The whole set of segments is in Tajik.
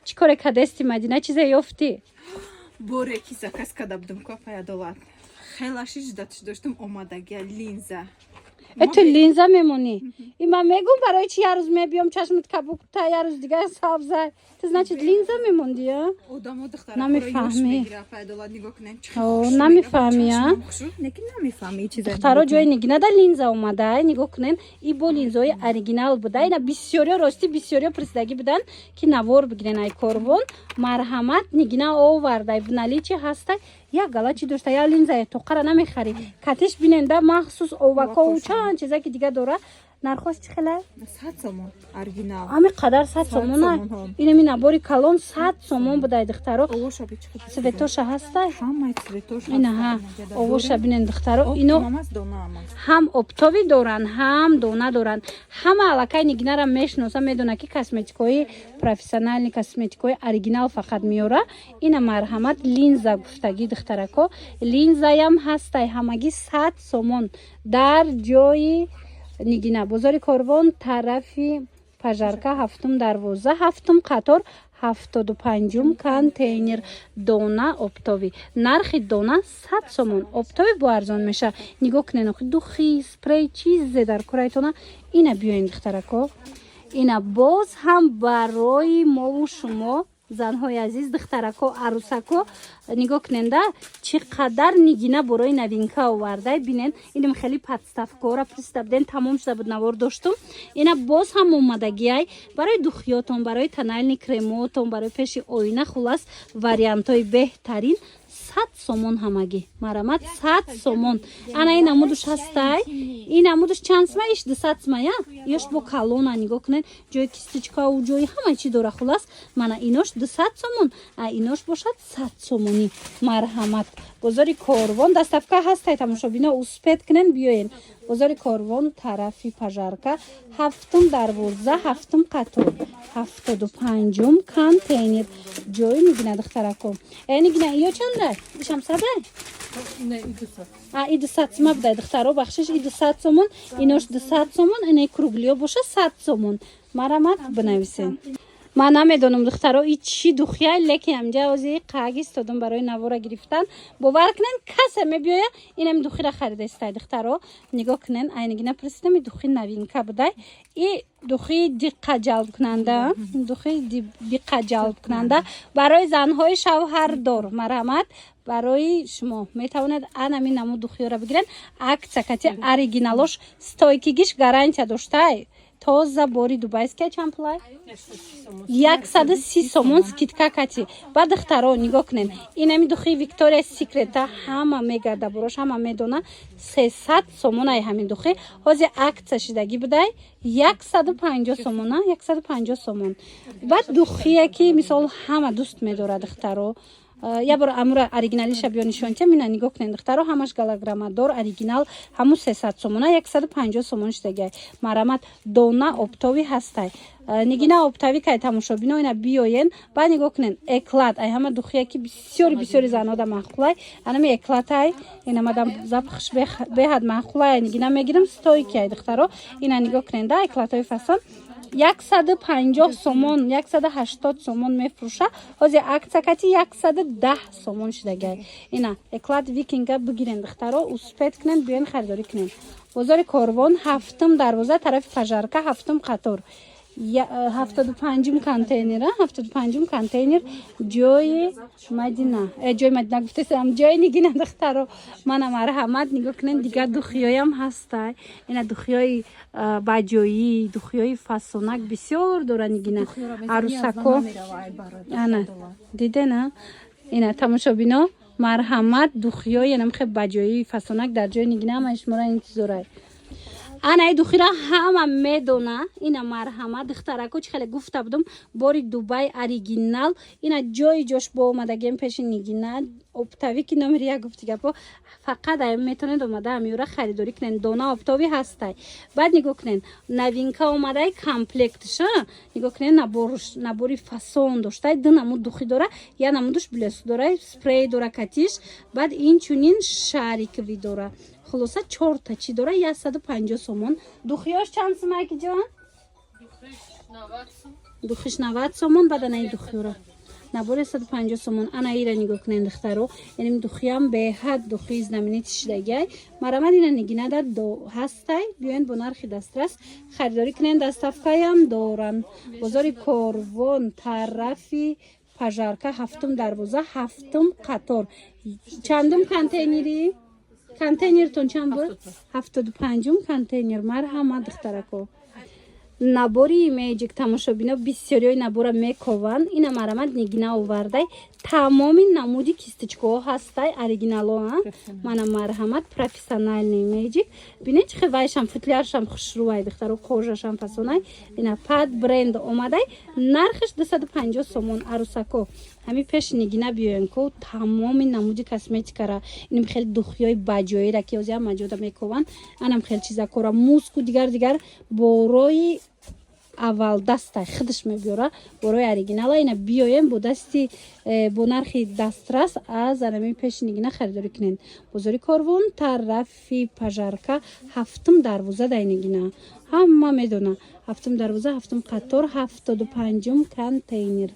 چی کار کردستی مدینه چیزی یافتی؟ باره کی زکس کدابدم کافه دولت خیلیش جداتش داشتم آمادگی لینزا تو لینزا میمونی این من میگم برای چی یه روز میبیام چشمت کبوک تا یه روز دیگه سبزه تو значит لینزا میموندی ها آدمو دختر نمیفهمی نمیفهمی نمیفهمی ها نمیفهمی چیزا دخترا جای نگینه در لینزا اومده نگاه کنین این با لینزای اوریجینال بوده اینا بسیاری راستی بسیاری پرسیدگی بودن که نوار بگیرین ای کاربون مرحمت نگینه آورده بنالی چی هسته یا غلطی داشته یا لینزای تو قرا نمیخری کاتش بیننده مخصوص اوواکا و چند چیزا که دیگه داره نرخش چخله 100 سومون اورجینال همه قدر 100 سومونه اینم این نباری کلون 100 سومون بوده دخترا اوشا بیچخه سویتوش هسته همه سویتوش اینا ها اوش بینن دخترا اینو ماماس دونا هم اپتوی دورن هم دونا دورن همه علاقه نگینه را میشناسه میدونه که کسمتیکای پروفесіональний کسمتیکای اوریجینال فقط میاره اینا مرحمت لینزا گفتگی دخترکو لینزا هم هسته همگی 100 سومون در جای نگینه بازار کاروان طرفی پژارکا هفتم دروازه هفتم قطار 75 کانتینر دونا اپتوی نرخ دونا 100 سومون اپتوی با ارزان میشه نگاه کنین دوخی سپری چیزی در کرایتونه اینا بیاین دخترکو اینا باز هم برای ما و شما زنهای عزیز دخترکو عروسکو نگاه کننده چقدر نگینه برای نوینکا آورده بینن اینم خیلی پدستفکارا پرستبدن تمام شده بود نوار داشتم اینا باز هم اومدگی برای دوخیاتون برای تنالنی کرماتون برای پیش آینه خلاص وریانت های بهترین 100 سومون همگی مرامت 100 سومون انا این نمودش هسته این نمودش چند سمه ایش 200 سمه یاش با کالونا نگاه کنن جای کستیچکا و جای همه چی داره خلاص من ایناش 200 سومون ایناش باشد 100 سومونی مرحمت بازار کاروان دستفکه هسته تماشابینا اسپید کنن بیاین بازار کاروان طرفی پژارکا هفتم دروازه هفتم قطار 75 کانتینر جای نگینه دخترکو نگینه یا چنده دیشم سبه ای 200 سومون بده دخترو بخشش ای 200 سومون ایناش 200 سومون اینای کروگلیو باشه 100 سومون مرامت بنویسین من نمیدونم دخترا این چی دوخیه لیکن همجا ازی قاگی استادم برای نوارا گرفتن باور کنن کسی میبیایه اینم دوخی را خریده است دخترا نگاه کنن اینگینا پرسیدم دوخی نوینکا بوده این دوخی دقت جلب کننده دوخی دقت جلب کننده برای زنهای شوهردار مرحمت برای شما میتواند همین نمود دوخی را بگیرن عکس کتی اوریجینالش استایکیگیش گارانتی داشته تازه باری دوبایست که چند پولای 130 سومون скидка کتی بعد دخترا نگاه کنین اینمی دوخی ویکتوریا سیکرت همه میگرده بروش همه میدونه 300 سومون ای همین دوخی حاضر عکس شدگی بده 150 سومون 150 سومون بعد دوخیه که مثال همه دوست میداره دخترا یا برای امور اوریجینالیش بیا نشون که مینا نگاه کنین دخترها همش گالگرامادور اوریجینال همون 300 سومونه 150 سومونش دیگه مرامت دونا اپتوی هسته نگینه اپتوی که تماشابینا اینا بیاین بعد نگاه کنین اکلات ای همه دوخیه که بسیاری زنا دا معقوله انمی اکلات ای اینا مدام زبخش بهد معقوله نگینه میگیرم ستوی که دخترها اینا نگاه کنین دا اکلات های فصل 150 سومون 180 سومون میفروشه از عکسکتی 110 سومون شده اینا اکلات ویکینگا بگیرین دخترا اسپید کنن بیاین خریداری کنین بازار کاروان هفتم دروازه طرف پژارکا هفتم قطار 75 کانتینر 75 کانتینر جای مدینه گفتم جای نگینه دخترا من مرحمت نگاه کنین دیگه دوخیای هم هسته اینا دوخیای باجایی دوخیای فاسونک بسیار داره نگینه عروسکو انا دیده نه اینا تماشابینا مرحمت دوخیای نمخ باجایی فاسونک در جای نگینه هم اشماره انتظاره انا ای دوخیرا همه میدونه اینا مرحمت دخترکو چه خیلی گفته بودم باری دوبای اوریجینال اینا جای جاش با اومدگیم پیش نگینه اپتاوی که نمیری گفتی گپو فقط میتونید اومده امیورا خریداری کنین دونا اپتاوی هسته بعد نگاه کنین نوینکا اومده کامپلکتشه نگاه کنین نبوری فاسون داشته دنمو دوخی داره یا نمودش بلس داره سپری داره کتیش بعد این چونین شاریکوی داره خلاصه 4 تا چی داره 150 سومون دوخیاش چند سومه کی جان؟ دوخیش 90 سوم духиш 90 сомон, баъд анаи духиро набори 150 сомон. Ана ира нигоҳ кунед духтаро. Яъне духиам беҳад духи знамени тишидагиай. Марамад ина нигинада до ҳастай. Биёен бо нархи дастрас харидорӣ кунед. Доставкаям дорам. Бозори Корвон, тарафи Пажарка, 7 дарвоза, 7 қатор. Чандум контейнери? Контейнертон чанд буд? 75 контейнер. Марҳамат духтарако. Набори меҷик тамошобино бисёриёи набора мекованд. Ина марамад нигина овардай. Тамоми намуди кисточкаҳо ҳастай оригинало. Мана марҳамат профессиональный меҷик. Бинед чихе вайшам футляршам хушрӯвай духтаро кожашам фасонай. Ина пад бренд омадай. Нархиш 250 сомон арусако. Ҳами пеш нигина биёенко тамоми намуди косметикара. Инам хел духиёи баҷоира ки озям маҷода мекованд. Анам хел чизакора муску дигар борои аввал дастай хидиш мебиёра борои оригинала. Ина биёем бо дасти бо нархи дастрас аз анами пеши нигина харидорӣ кунед. Бозори Корвон, тарафи Пажарка, 7 дарвоза дай нигина. Ҳама медона 7 дарвоза, 7 қатор, 75 контейнер.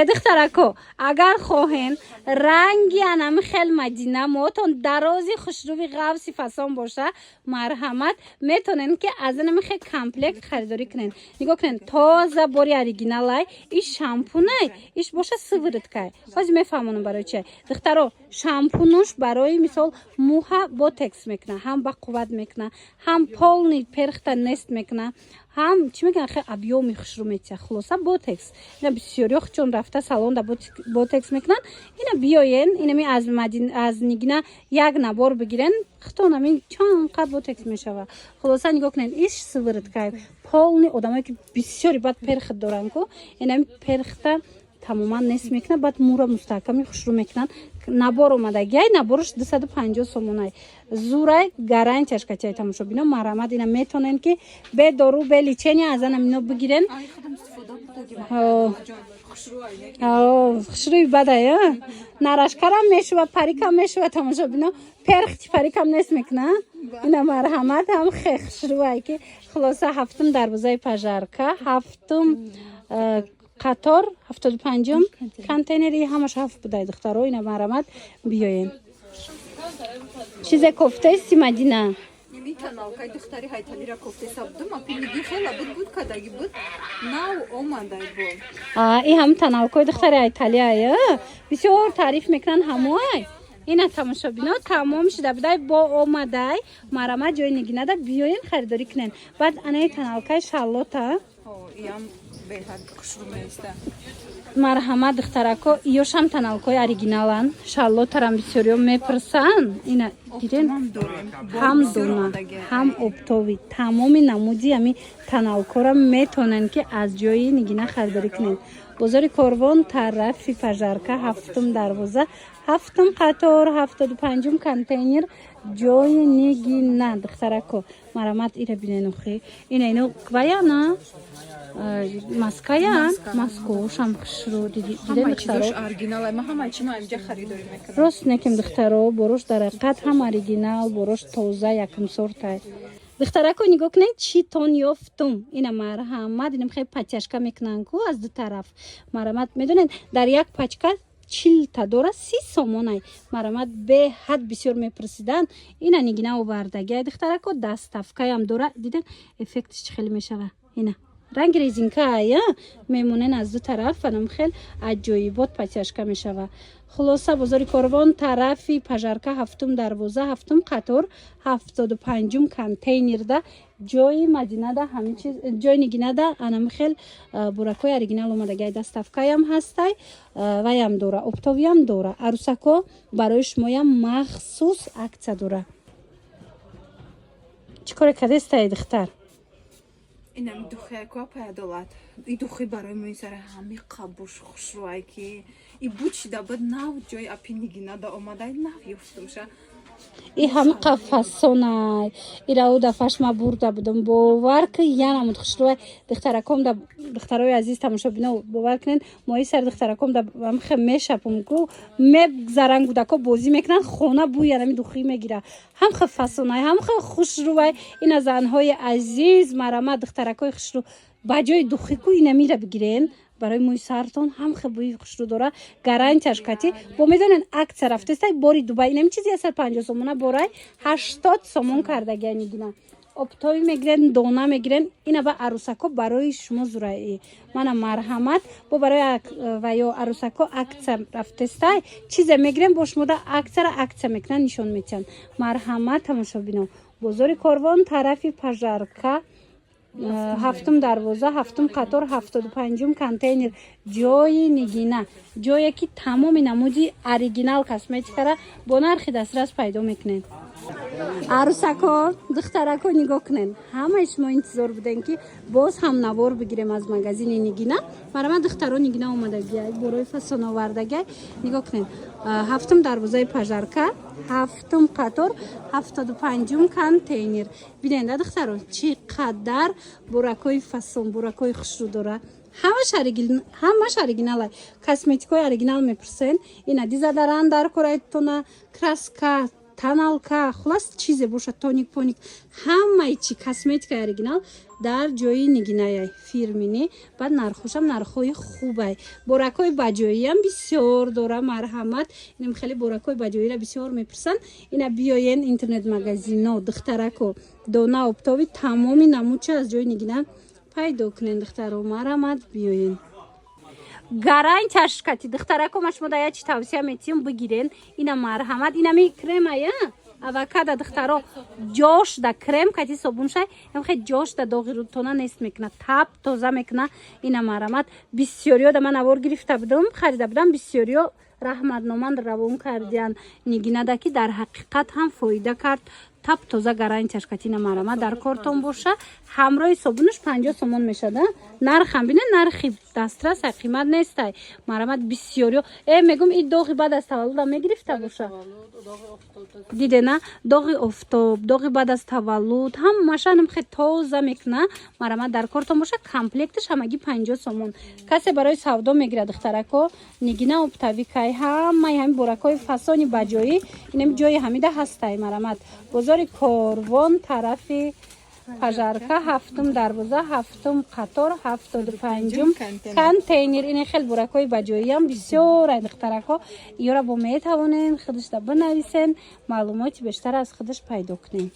духтарако агар хоҳен ранги анами хел мадина мотон дарози хушрӯви ғавси фасон боша марҳамат метонен ки аз анами хел комплект харидорӣ кунен. нигоҳ кунен тоза бори оригиналай иш шампунай иш боша сывороткай. ҳозир мефаҳмонам барои чи. духтаро шампунуш барои мисол муҳа ботекс мекуна, ҳам ба қувват мекуна, ҳам полни перхта нест мекуна, ҳам чӣ мегӯянд хеле объёми хушрӯ метиҳад. хулоса ботекс ина бисёриё чун рафта салонда ботекс мекунанд. ина биёен инами аз нигина як набор бигирен хитонами чанқад ботекс мешава. хулоса нигоҳ кунед иш сывороткай полни одамое ки бисёри бад перхт доранд ку инами перхта тамоман нест мекунад баъд мура мустаҳками хушрӯ мекунанд. набор омадагиай наборш 250 сомонай. зурай гарантияш качай тамошобино марҳамат ина метонен ки бе дору бе личения аз анамино бигирен. хушрӯи бадай нарашкарам мешува парикам мешува тамошобино перхти парикам нест мекуна. ина марҳамат ҳам хе хушрӯай ки хулоса 7 дарвозаи Пажарка, 7 қатор, 75 контейнери ҳамаш 7 будай духтаро. ина марҳамат биёен. чизе кофтаисти Мадина Таналкай духтари ҳайталира кофтеса будум апилиги хела буд кадаги буд нав омадай бо. И ҳам таналкои духтари ҳайталия бисёр таъриф мекунанд ҳамоай. ина тамошобино тамом шуда будай бо омадай марҳамат ҷои нигинада биёен харидорӣ кунен. баъд анаи таналкаи Шарлота иам беҳад хушрӯ меиста. марҳамат духтарако иёшам таналкои оригиналанд. Шарлотарам бисёриё мепурсанд. ина диден ҳам дона ҳам обтови тамоми намуди ами таналкора метонен ки аз ҷои нигина харидорӣ кунед. бозори Корвон, тарафи Пажарка, 7 дарвоза, 7 қатор, 75 контейнер ҷои нигина духтарако марҳамат ира биненухи ина ино кваяна маскаян маскошам хушрӯ диден духтаро оригиналай ма ҳама чима инҷа харидорӣ мекунам. рост неким духтаро борош дар ҳақиқат ҳам оригинал борош тоза якумсортай. духтарако нигоҳ кунед чӣ тон ёфтум. ина марҳамат инам хеле патяшка мекунанд ку аз ду тараф марҳамат медонед дар як пачка 40 та дора 30 сомонай. марҳамат беҳад бисёр мепурсиданд. ина нигина овардагиай духтарако доставкаям дора. диден эффектиш чӣ хеле мешава. ина ранги резинкаай мемонен аз ду тараф анам хел аҷоибот патяшка мешава. хулоса бозори Корвон, тарафи Пажарка, 7 дарвоза, 7 қатор, 75 контейнерда ҷои Мадинада ҳамин чиз ҷои нигинада анам хел буракои оригинал омадагиай доставкаям ҳастай ваям дора обтовиям дора. арусако барои шумоям махсус аксия дора. чӣ коре кардестаи духтар? инам духеко паядолад и духи барои моисара ҳами қабуш хушрӯай ки и буд шида буд нав ҷои апи нигинада омадай нав ёфтумша ин ҳами қафасонай ирао дафаш ма бурда будам бовар ки янамуд хушрӯй духтараком да духтарои азиз тамошобино бовар кунед мои сар духтараком да амхе мешапум ку мегзаран кудако бозӣ мекунанд хона бӯ янами духӣ мегира ҳам қафасонай ҳам хушрӯй ина занҳои азиз марамат духтаракои хушрӯ ба ҷои духӣ ку инамира бигирен барои мӯи сартон ҳам хубои хушрӯ дора гарантияш кати бо медонен акция рафтестай бори дубай инами чизи асар 50 сомона борай 80 сомон кардагия нигина обтои мегирен дона мегирен ина ба арусако барои шумо зураи мана марҳамат бо барои ва ё арусако акция рафтестай чизе мегирен бо шумода акцияра акция мекунан нишон метиҳанд марҳамат тамошобино бозори корвон тарафи пажарка ҳафтум дарвоза ҳафтум қатор 75 контейнер ҷои нигина ҷое ки тамоми намуди оригинал косметикара бо нархи дастрас пайдо мекунед арусако духтарако нигоҳ кунед ҳамаи шумо интизор будем ки боз ҳам навор бигирем аз магазини нигина марама духтаро нигина омадагиай борои фасоновардагиай нигоҳ кунед ҳафтум дарвозаи пажарка ҳафтум қатор 75 контейнер бинед духтаро чӣ қадар буракои фасон буракои хушрӯ дора ҳамаш оригиналай косметикои оригинал мепурсен ина дизадаран дар корайтона краска таналка хулас чизе бошад тоник поник ҳамаи чи косметикаи оригинал дар ҷои нигинаяй фирмини баъд нархушам нархҳои хубай боракои баҷоиам бисёр дора марҳамат инам хеле боракои баҷоира бисёр мепурсанд ина биёен интернет магазино духтарако дона обтоби тамоми намудча аз ҷои нигина пайдо кунед духтаро марҳамат биёен гарантияш кати духтаракома шумо да ячи тавсия метиҳем бигирен ина марҳамат инами кремая авокадо духтаро ҷош да крем кати собуншай хе ҷош да доғи рутона нест мекуна таб тоза мекуна ина марҳамат бисёриё да ман авор гирифта будам харида будам бисёриё раҳматноманд равон кардиян нигинада ки дар ҳақиқат ҳам фоида кард таб тоза гарантияш катина марҳамат дар кортон боша ҳамроҳи собунаш 50 сомон мешада нархам бине нархи дастрас қимат нестай марҳамат бисёриё мегум ин доғи баъд аз таваллуда мегирифта боша дидена доғи офтоб доғи баъд аз таваллуд ҳамашанам хе тоза мекуна марҳамат дар кортон боша комплекташ ҳамагӣ 50 сомон касе барои савдо мегира духтарако нигина оптавикай ҳамаи ҳами боракои фасони баҷоӣ инами ҷои ҳамида ҳастай марҳамат бозори корвон тарафи пажарка ҳафтум дарвоза ҳафтум қатор 75 контейнер ин хел буракои баҷоиам бисёр ай духтарако ёра бо метавонен худаш да бинависен маълумоти бештар аз худаш пайдо кунем